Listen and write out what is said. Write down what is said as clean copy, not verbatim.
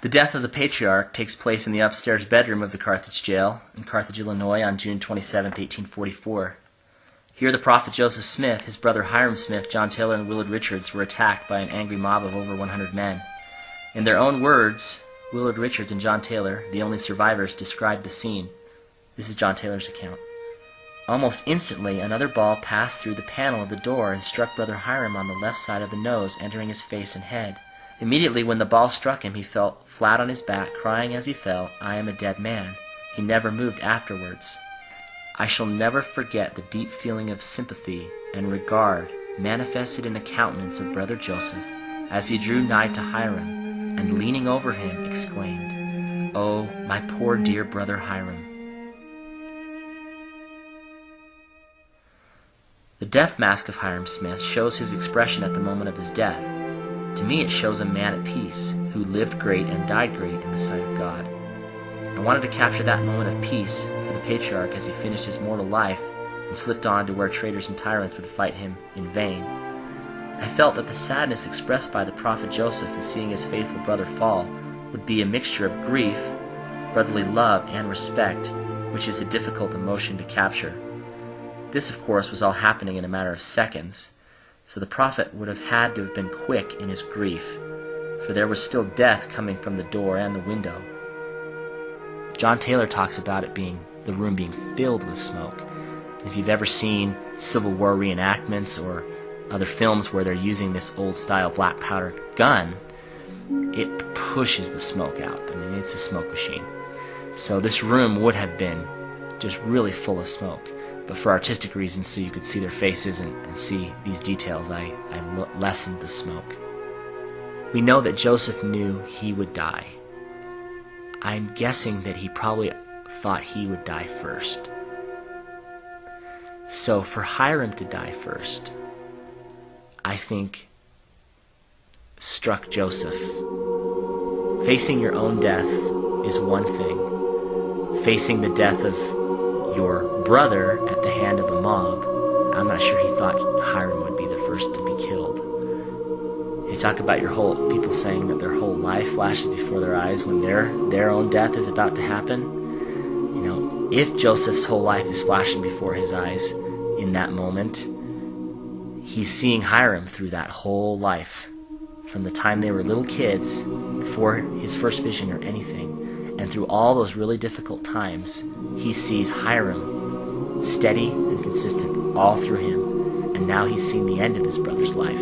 The death of the Patriarch takes place in the upstairs bedroom of the Carthage Jail in Carthage, Illinois on June 27, 1844. Here the prophet Joseph Smith, his brother Hyrum Smith, John Taylor, and Willard Richards were attacked by an angry mob of over 100 men. In their own words, Willard Richards and John Taylor, the only survivors, described the scene. This is John Taylor's account. Almost instantly, another ball passed through the panel of the door and struck Brother Hyrum on the left side of the nose, entering his face and head. Immediately when the ball struck him, he fell flat on his back, crying as he fell, "I am a dead man." He never moved afterwards. I shall never forget the deep feeling of sympathy and regard manifested in the countenance of Brother Joseph as he drew nigh to Hyrum, and leaning over him, exclaimed, "Oh, my poor dear Brother Hyrum." The death mask of Hyrum Smith shows his expression at the moment of his death. To me, it shows a man at peace, who lived great and died great in the sight of God. I wanted to capture that moment of peace for the Patriarch as he finished his mortal life and slipped on to where traitors and tyrants would fight him in vain. I felt that the sadness expressed by the prophet Joseph in seeing his faithful brother fall would be a mixture of grief, brotherly love, and respect, which is a difficult emotion to capture. This, of course, was all happening in a matter of seconds, so the prophet would have had to have been quick in his grief, for there was still death coming from the door and the window. John Taylor talks about the room being filled with smoke. And if you've ever seen Civil War reenactments or other films where they're using this old-style black powder gun, it pushes the smoke out. I mean, it's a smoke machine. So this room would have been just really full of smoke. But for artistic reasons, so you could see their faces and see these details, I lessened the smoke. We know that Joseph knew he would die. I'm guessing that he probably thought he would die first. So for Hyrum to die first, I think struck Joseph. Facing your own death is one thing. Facing the death of your brother at the hand of a mob, I'm not sure he thought Hyrum would be the first to be killed. You talk about people saying that their whole life flashes before their eyes when their own death is about to happen. You know, if Joseph's whole life is flashing before his eyes in that moment, he's seeing Hyrum through that whole life, from the time they were little kids, before his first vision or anything. And through all those really difficult times, he sees Hyrum steady and consistent all through him, and now he's seen the end of his brother's life.